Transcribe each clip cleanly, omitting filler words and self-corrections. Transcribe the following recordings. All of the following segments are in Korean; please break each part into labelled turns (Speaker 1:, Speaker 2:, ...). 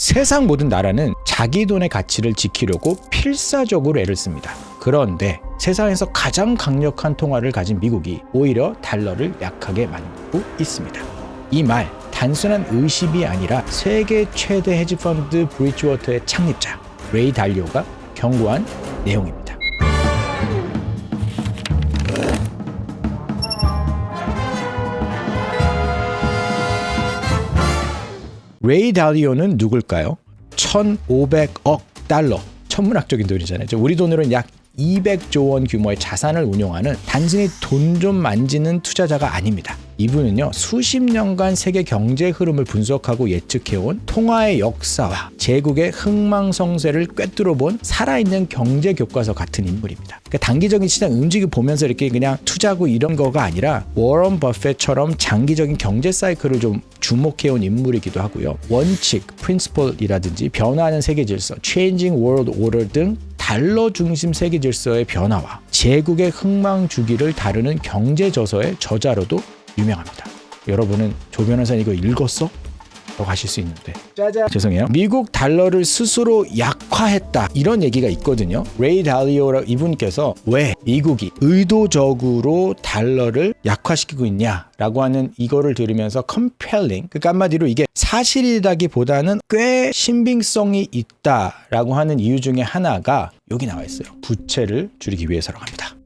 Speaker 1: 세상 모든 나라는 자기 돈의 가치를 지키려고 필사적으로 애를 씁니다. 그런데 세상에서 가장 강력한 통화를 가진 미국이 오히려 달러를 약하게 만들고 있습니다. 이 말 단순한 의심이 아니라 세계 최대 헤지펀드 브리지워터의 창립자 레이 달리오가 경고한 내용입니다. 레이 달리오는 누굴까요? 1,500억 달러, 천문학적인 돈이잖아요. 우리 돈으로는 약 200조 원 규모의 자산을 운용하는 단순히 돈 좀 만지는 투자자가 아닙니다. 이분은요, 수십 년간 세계 경제 흐름을 분석하고 예측해온 통화의 역사와 제국의 흥망성쇠를 꿰뚫어본 살아있는 경제 교과서 같은 인물입니다. 그러니까 단기적인 시장 움직임 보면서 이렇게 그냥 투자하고 이런 거가 아니라 워런 버핏처럼 장기적인 경제 사이클을 좀 주목해온 인물이기도 하고요. 원칙, 프린시플이라든지 변화하는 세계 질서, Changing World Order 등 달러 중심 세계 질서의 변화와 제국의 흥망 주기를 다루는 경제 저서의 저자로도 유명합니다. 여러분은 조 변호사님 이거 읽었어? 라고 하실 수 있는데 짜잔. 죄송해요. 미국 달러를 스스로 약화했다 이런 얘기가 있거든요. 레이 달리오 이분께서 왜 미국이 의도적으로 달러를 약화시키고 있냐라고 하는 이거를 들으면서 compelling, 그러니까 한마디로 이게 사실이라기보다는 꽤 신빙성이 있다라고 하는 이유 중에 하나가 여기 나와 있어요. 부채를 줄이기 위해서라고 합니다.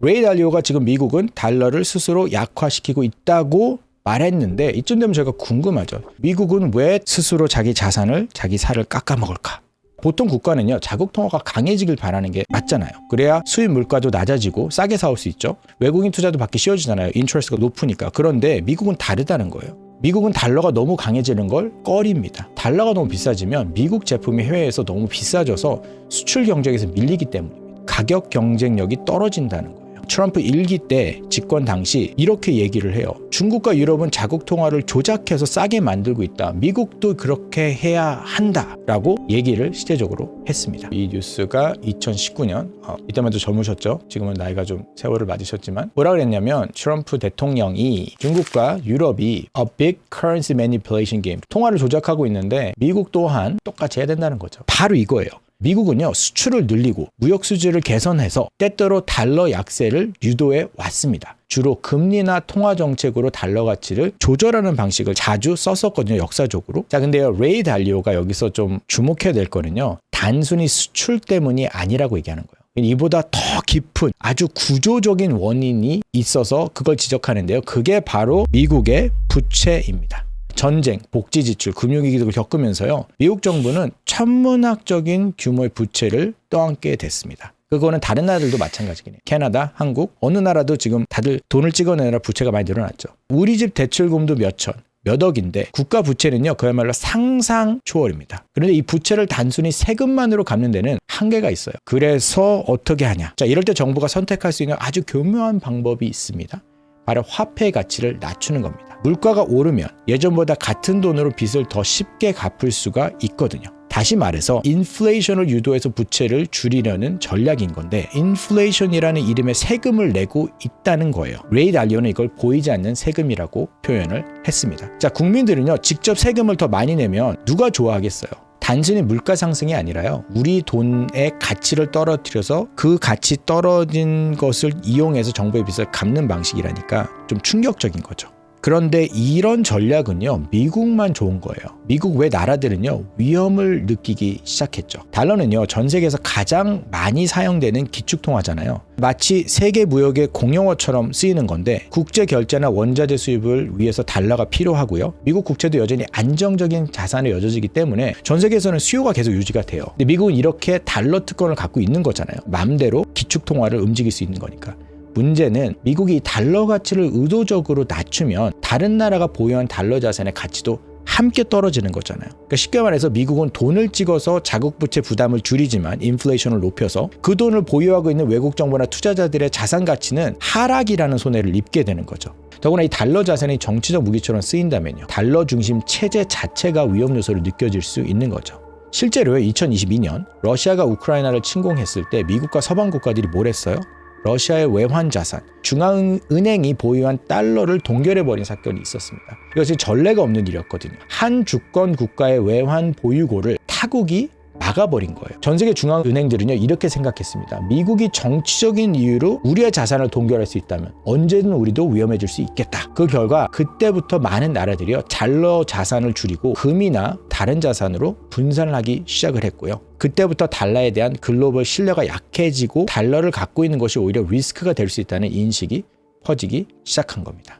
Speaker 1: 레이 달리오가 지금 미국은 달러를 스스로 약화시키고 있다고 말했는데 이쯤 되면 제가 궁금하죠. 미국은 왜 스스로 자기 자산을, 자기 살을 깎아먹을까? 보통 국가는요, 자국 통화가 강해지길 바라는 게 맞잖아요. 그래야 수입 물가도 낮아지고 싸게 사올 수 있죠. 외국인 투자도 받기 쉬워지잖아요. 인트레스가 높으니까. 그런데 미국은 다르다는 거예요. 미국은 달러가 너무 강해지는 걸 꺼립니다. 달러가 너무 비싸지면 미국 제품이 해외에서 너무 비싸져서 수출 경쟁에서 밀리기 때문입니다. 가격 경쟁력이 떨어진다는 거예요. 트럼프 1기 때 집권 당시 이렇게 얘기를 해요. 중국과 유럽은 자국 통화를 조작해서 싸게 만들고 있다. 미국도 그렇게 해야 한다라고 얘기를 실제적으로 했습니다. 이 뉴스가 2019년, 이때만 도 젊으셨죠? 지금은 나이가 좀 세월을 맞으셨지만 뭐라 그랬냐면 트럼프 대통령이 중국과 유럽이 a big currency manipulation game, 통화를 조작하고 있는데 미국 또한 똑같이 해야 된다는 거죠. 바로 이거예요. 미국은요, 수출을 늘리고 무역 수지를 개선해서 때때로 달러 약세를 유도해 왔습니다. 주로 금리나 통화 정책으로 달러 가치를 조절하는 방식을 자주 썼었거든요, 역사적으로. 자, 근데요, 레이 달리오가 여기서 좀 주목해야 될 거는요, 단순히 수출 때문이 아니라고 얘기하는 거예요. 이보다 더 깊은 아주 구조적인 원인이 있어서 그걸 지적하는데요. 그게 바로 미국의 부채입니다. 전쟁, 복지 지출, 금융위기를 겪으면서요, 미국 정부는 천문학적인 규모의 부채를 떠안게 됐습니다. 그거는 다른 나라들도 마찬가지긴 해요. 캐나다, 한국, 어느 나라도 지금 다들 돈을 찍어내느라 부채가 많이 늘어났죠. 우리 집 대출금도 몇 억인데 국가 부채는요, 그야말로 상상 초월입니다. 그런데 이 부채를 단순히 세금만으로 갚는 데는 한계가 있어요. 그래서 어떻게 하냐? 자, 이럴 때 정부가 선택할 수 있는 아주 교묘한 방법이 있습니다. 바로 화폐의 가치를 낮추는 겁니다. 물가가 오르면 예전보다 같은 돈으로 빚을 더 쉽게 갚을 수가 있거든요. 다시 말해서 인플레이션을 유도해서 부채를 줄이려는 전략인 건데, 인플레이션이라는 이름의 세금을 내고 있다는 거예요. 레이 달리오는 이걸 보이지 않는 세금이라고 표현을 했습니다. 자, 국민들은요, 직접 세금을 더 많이 내면 누가 좋아하겠어요? 단순히 물가 상승이 아니라요, 우리 돈의 가치를 떨어뜨려서 그 가치 떨어진 것을 이용해서 정부의 빚을 갚는 방식이라니까 좀 충격적인 거죠. 그런데 이런 전략은요, 미국만 좋은 거예요. 미국 외 나라들은요, 위험을 느끼기 시작했죠. 달러는요, 전 세계에서 가장 많이 사용되는 기축통화잖아요. 마치 세계 무역의 공용어처럼 쓰이는 건데, 국제 결제나 원자재 수입을 위해서 달러가 필요하고요. 미국 국채도 여전히 안정적인 자산에 여겨지기 때문에 전 세계에서는 수요가 계속 유지가 돼요. 근데 미국은 이렇게 달러 특권을 갖고 있는 거잖아요. 마음대로 기축통화를 움직일 수 있는 거니까. 문제는 미국이 달러 가치를 의도적으로 낮추면 다른 나라가 보유한 달러 자산의 가치도 함께 떨어지는 거잖아요. 그러니까 쉽게 말해서 미국은 돈을 찍어서 자국 부채 부담을 줄이지만 인플레이션을 높여서 그 돈을 보유하고 있는 외국 정부나 투자자들의 자산 가치는 하락이라는 손해를 입게 되는 거죠. 더구나 이 달러 자산이 정치적 무기처럼 쓰인다면요, 달러 중심 체제 자체가 위험 요소를 느껴질 수 있는 거죠. 실제로요, 2022년 러시아가 우크라이나를 침공했을 때 미국과 서방 국가들이 뭘 했어요? 러시아의 외환 자산, 중앙은행이 보유한 달러를 동결해버린 사건이 있었습니다. 이것이 전례가 없는 일이었거든요. 한 주권 국가의 외환 보유고를 타국이 막아버린 거예요. 전 세계 중앙은행들은요 이렇게 생각했습니다. 미국이 정치적인 이유로 우리의 자산을 동결할 수 있다면 언제든 우리도 위험해질 수 있겠다. 그 결과 그때부터 많은 나라들이요 달러 자산을 줄이고 금이나 다른 자산으로 분산을 하기 시작을 했고요. 그때부터 달러에 대한 글로벌 신뢰가 약해지고 달러를 갖고 있는 것이 오히려 리스크가 될 수 있다는 인식이 퍼지기 시작한 겁니다.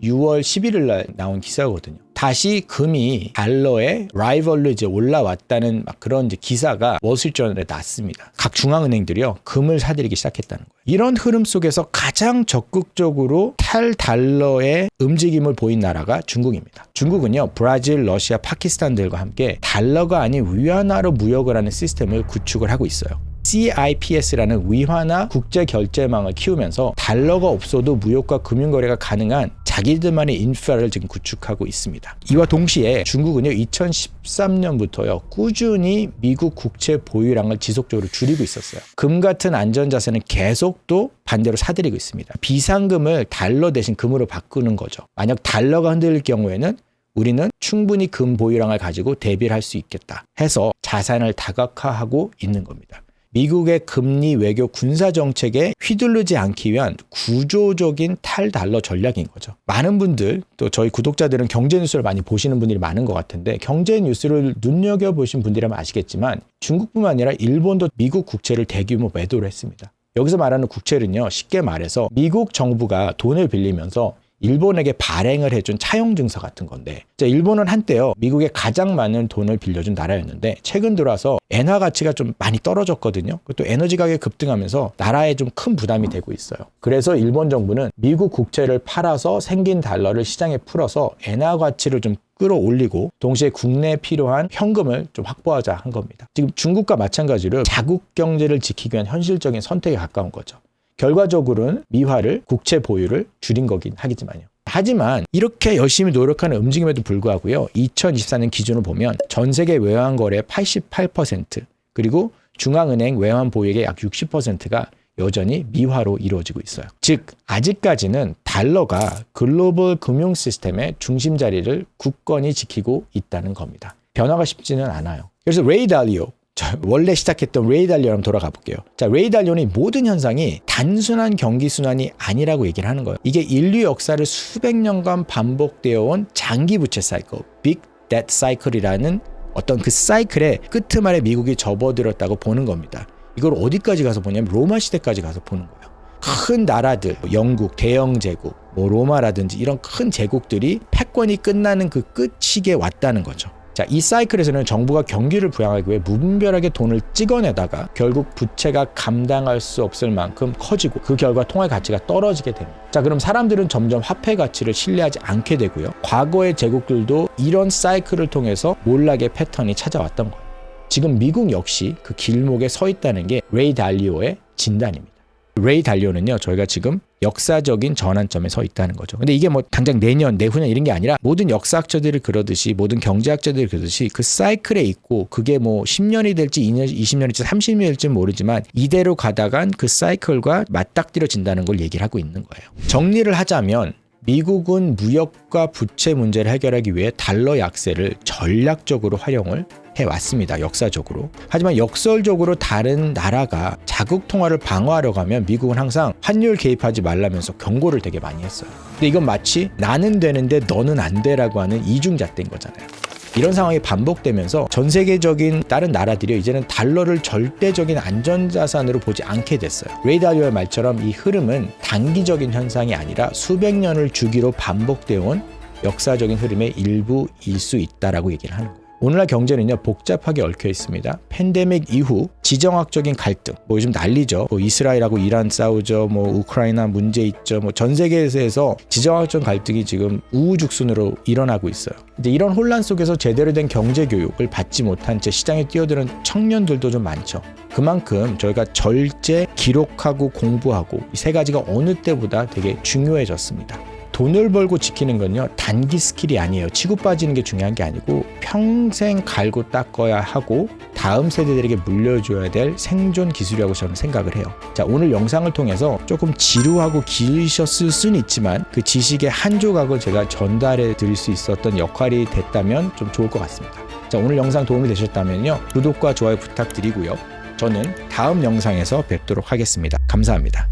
Speaker 1: 6월 11일 날 나온 기사거든요. 다시 금이 달러의 라이벌로 이제 올라왔다는 막 그런 이제 기사가 월스트리트저널에 났습니다. 각 중앙은행들이요 금을 사들이기 시작했다는 거예요. 이런 흐름 속에서 가장 적극적으로 탈달러의 움직임을 보인 나라가 중국입니다. 중국은요 브라질, 러시아, 파키스탄들과 함께 달러가 아닌 위안화로 무역을 하는 시스템을 구축을 하고 있어요. CIPS라는 위안화 국제결제망을 키우면서 달러가 없어도 무역과 금융거래가 가능한 자기들만의 인프라를 지금 구축하고 있습니다. 이와 동시에 중국은요 2013년부터요 꾸준히 미국 국채 보유량을 지속적으로 줄이고 있었어요. 금 같은 안전자산은 계속 또 반대로 사들이고 있습니다. 비상금을 달러 대신 금으로 바꾸는 거죠. 만약 달러가 흔들릴 경우에는 우리는 충분히 금 보유량을 가지고 대비를 할 수 있겠다 해서 자산을 다각화하고 있는 겁니다. 미국의 금리, 외교, 군사 정책에 휘둘르지 않기 위한 구조적인 탈달러 전략인 거죠. 많은 분들, 또 저희 구독자들은 경제 뉴스를 많이 보시는 분들이 많은 것 같은데 경제 뉴스를 눈여겨보신 분들이라면 아시겠지만 중국뿐만 아니라 일본도 미국 국채를 대규모 매도를 했습니다. 여기서 말하는 국채는요, 쉽게 말해서 미국 정부가 돈을 빌리면서 일본에게 발행을 해준 차용 증서 같은 건데, 일본은 한때요 미국에 가장 많은 돈을 빌려준 나라였는데 최근 들어와서 엔화 가치가 좀 많이 떨어졌거든요. 또 에너지 가격이 급등하면서 나라에 좀 큰 부담이 되고 있어요. 그래서 일본 정부는 미국 국채를 팔아서 생긴 달러를 시장에 풀어서 엔화 가치를 좀 끌어올리고 동시에 국내에 필요한 현금을 좀 확보하자 한 겁니다. 지금 중국과 마찬가지로 자국 경제를 지키기 위한 현실적인 선택에 가까운 거죠. 결과적으로는 미화를, 국채 보유를 줄인 거긴 하겠지만요. 하지만 이렇게 열심히 노력하는 움직임에도 불구하고요. 2024년 기준으로 보면 전 세계 외환 거래의 88% 그리고 중앙은행 외환 보유액의 약 60%가 여전히 미화로 이루어지고 있어요. 즉 아직까지는 달러가 글로벌 금융 시스템의 중심 자리를 굳건히 지키고 있다는 겁니다. 변화가 쉽지는 않아요. 그래서 레이 달리오, 원래 시작했던 레이 달리오 한번 돌아가 볼게요. 레이 달리오는 모든 현상이 단순한 경기순환이 아니라고 얘기를 하는 거예요. 이게 인류 역사를 수백 년간 반복되어 온 장기 부채 사이클, 빅 데트 사이클이라는 어떤 그 사이클의 끄트말에 미국이 접어들었다고 보는 겁니다. 이걸 어디까지 가서 보냐면 로마 시대까지 가서 보는 거예요. 큰 나라들, 영국, 대영 제국, 로마라든지 이런 큰 제국들이 패권이 끝나는 그 끝시기에 왔다는 거죠. 이 사이클에서는 정부가 경기를 부양하기 위해 무분별하게 돈을 찍어내다가 결국 부채가 감당할 수 없을 만큼 커지고 그 결과 통화 가치가 떨어지게 됩니다. 그럼 사람들은 점점 화폐 가치를 신뢰하지 않게 되고요. 과거의 제국들도 이런 사이클을 통해서 몰락의 패턴이 찾아왔던 거예요. 지금 미국 역시 그 길목에 서 있다는 게 레이 달리오의 진단입니다. 레이 달리오는요, 저희가 지금 역사적인 전환점에 서 있다는 거죠. 근데 이게 뭐 당장 내년, 내후년 이런 게 아니라 모든 역사학자들이 그러듯이 모든 경제학자들이 그러듯이 그 사이클에 있고 그게 뭐 10년이 될지 2년, 20년이 될지 30년이 될지 모르지만 이대로 가다간 그 사이클과 맞닥뜨려진다는 걸 얘기를 하고 있는 거예요. 정리를 하자면 미국은 무역과 부채 문제를 해결하기 위해 달러 약세를 전략적으로 활용을 해왔습니다. 역사적으로. 하지만 역설적으로 다른 나라가 자국 통화를 방어하려고 하면 미국은 항상 환율 개입하지 말라면서 경고를 되게 많이 했어요. 근데 이건 마치 나는 되는데 너는 안 돼라고 하는 이중잣대인 거잖아요. 이런 상황이 반복되면서 전 세계적인 다른 나라들이 이제는 달러를 절대적인 안전자산으로 보지 않게 됐어요. 레이 달리오의 말처럼 이 흐름은 단기적인 현상이 아니라 수백 년을 주기로 반복되어 온 역사적인 흐름의 일부일 수 있다라고 얘기를 하는 거예요. 오늘날 경제는요 복잡하게 얽혀 있습니다. 팬데믹 이후 지정학적인 갈등, 요즘 난리죠. 이스라엘하고 이란 싸우죠. 우크라이나 문제 있죠. 전 세계에서 지정학적 갈등이 지금 우후죽순으로 일어나고 있어요. 이제 이런 혼란 속에서 제대로 된 경제 교육을 받지 못한 채 시장에 뛰어드는 청년들도 좀 많죠. 그만큼 저희가 절제, 기록하고 공부하고 이 세 가지가 어느 때보다 되게 중요해졌습니다. 돈을 벌고 지키는 건요 단기 스킬이 아니에요. 치고 빠지는 게 중요한 게 아니고 평생 갈고 닦아야 하고 다음 세대들에게 물려줘야 될 생존 기술이라고 저는 생각을 해요. 자, 오늘 영상을 통해서 조금 지루하고 길으셨을 수는 있지만 그 지식의 한 조각을 제가 전달해 드릴 수 있었던 역할이 됐다면 좀 좋을 것 같습니다. 자, 오늘 영상 도움이 되셨다면요, 구독과 좋아요 부탁드리고요. 저는 다음 영상에서 뵙도록 하겠습니다. 감사합니다.